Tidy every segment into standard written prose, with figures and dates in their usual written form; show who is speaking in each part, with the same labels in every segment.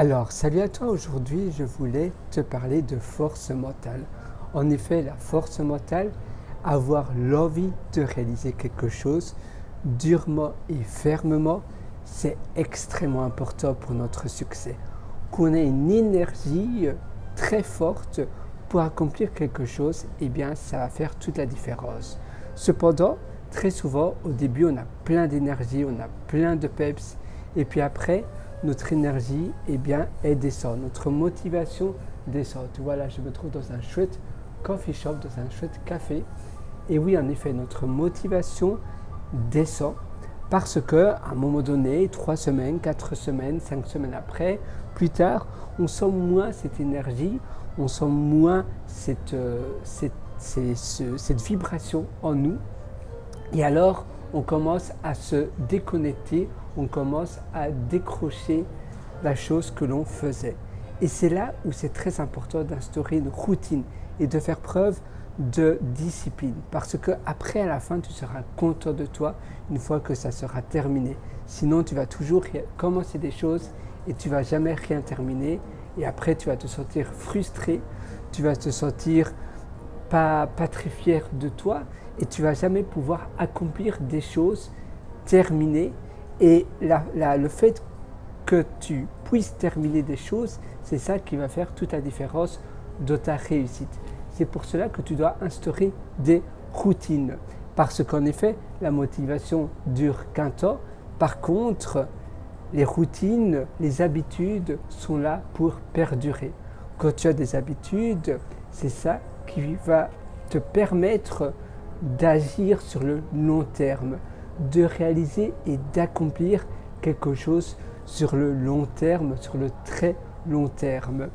Speaker 1: Alors, salut à toi, aujourd'hui je voulais te parler de force mentale. En effet, la force mentale, avoir l'envie de réaliser quelque chose durement et fermement, c'est extrêmement important pour notre succès. Qu'on ait une énergie très forte pour accomplir quelque chose, eh bien ça va faire toute la différence. Cependant, très souvent, au début, on a plein d'énergie, on a plein de peps, et puis après, notre énergie, eh bien, elle descend. Notre motivation descend. Tu vois, là, je me trouve dans un chouette coffee shop, dans un chouette café. Et oui, en effet, notre motivation descend parce que, à un moment donné, 3 semaines, 4 semaines, 5 semaines après, plus tard, on sent moins cette énergie, on sent moins cette vibration en nous. Et alors, on commence à se déconnecter, on commence à décrocher la chose que l'on faisait. Et c'est là où c'est très important d'instaurer une routine et de faire preuve de discipline. Parce qu'après, à la fin, tu seras content de toi une fois que ça sera terminé. Sinon, tu vas toujours commencer des choses et tu ne vas jamais rien terminer. Et après, tu vas te sentir frustré, tu vas te sentir pas très fier de toi et tu vas jamais pouvoir accomplir des choses terminées. Et le fait que tu puisses terminer des choses, c'est ça qui va faire toute la différence de ta réussite. C'est pour cela que tu dois instaurer des routines. Parce qu'en effet, la motivation dure qu'un temps. Par contre, les routines, les habitudes sont là pour perdurer. Quand tu as des habitudes, c'est ça qui va te permettre d'agir sur le long terme, de réaliser et d'accomplir quelque chose sur le long terme, sur le très long terme.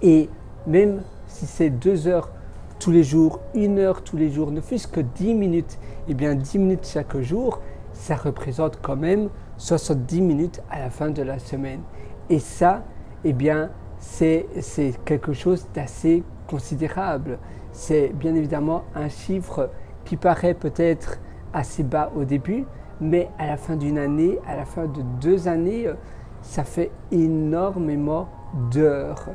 Speaker 1: Et même si c'est 2 heures tous les jours, 1 heure tous les jours, ne fût-ce que 10 minutes, eh bien 10 minutes chaque jour, ça représente quand même 70 minutes à la fin de la semaine. Et ça, eh bien, c'est quelque chose d'assez considérable. C'est bien évidemment un chiffre qui paraît peut-être assez bas au début, mais à la fin d'une année, à la fin de 2 années, ça fait énormément d'heures.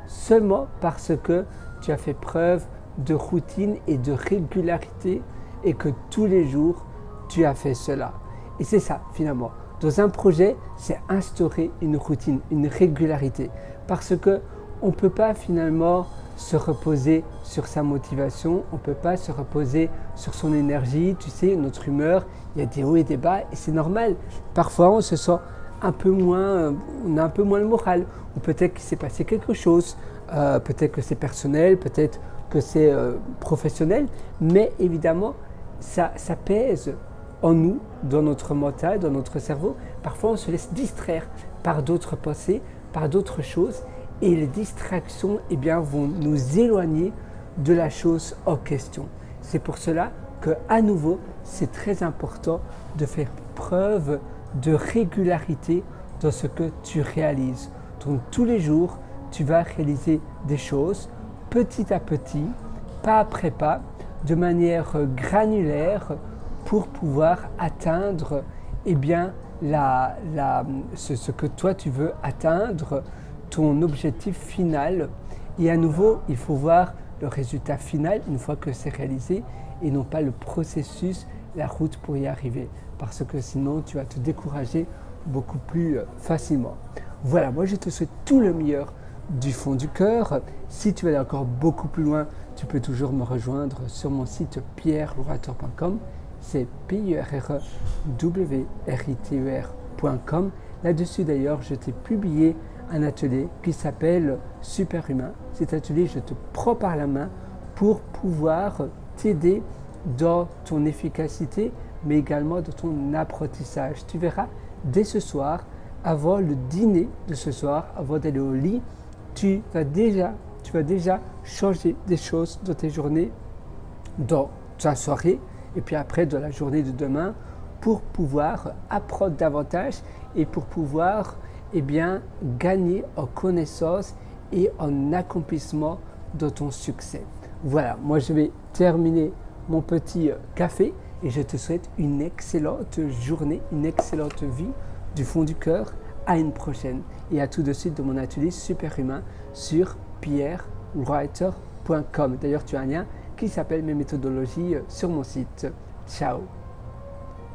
Speaker 1: Seulement parce que tu as fait preuve de routine et de régularité et que tous les jours, tu as fait cela. Et c'est ça finalement. Dans un projet, c'est instaurer une routine, une régularité. Parce qu'on ne peut pas finalement se reposer sur sa motivation, on ne peut pas se reposer sur son énergie. Tu sais, notre humeur, il y a des hauts et des bas et c'est normal. Parfois, on se sent un peu moins, on a un peu moins le moral. Ou peut-être qu'il s'est passé quelque chose, peut-être que c'est personnel, peut-être que c'est professionnel. Mais évidemment, ça pèse en nous, dans notre mental, dans notre cerveau. Parfois, on se laisse distraire par d'autres pensées, par d'autres choses. Et les distractions eh bien, vont nous éloigner de la chose en question. C'est pour cela qu'à nouveau, c'est très important de faire preuve de régularité dans ce que tu réalises. Donc tous les jours, tu vas réaliser des choses petit à petit, pas après pas, de manière granulaire pour pouvoir atteindre eh bien, ce que toi tu veux atteindre, ton objectif final. Et à nouveau, il faut voir le résultat final une fois que c'est réalisé et non pas le processus, la route pour y arriver. Parce que sinon, tu vas te décourager beaucoup plus facilement. Voilà, moi je te souhaite tout le meilleur du fond du cœur. Si tu veux aller encore beaucoup plus loin, tu peux toujours me rejoindre sur mon site pierrelorateur.com. C'est pierrewriter.com. Là-dessus d'ailleurs, je t'ai publié un atelier qui s'appelle Superhumain. Cet atelier, je te prends par la main pour pouvoir t'aider dans ton efficacité, mais également dans ton apprentissage. Tu verras, dès ce soir, avant le dîner de ce soir, avant d'aller au lit, tu vas déjà changer des choses dans tes journées, dans ta soirée, et puis après dans la journée de demain, pour pouvoir apprendre davantage et pour pouvoir eh bien, gagner en connaissance et en accomplissement de ton succès. Voilà, moi je vais terminer mon petit café et je te souhaite une excellente journée, une excellente vie du fond du cœur. À une prochaine et à tout de suite dans mon atelier superhumain sur pierrewriter.com. D'ailleurs, tu as un lien qui s'appelle mes méthodologies sur mon site. Ciao.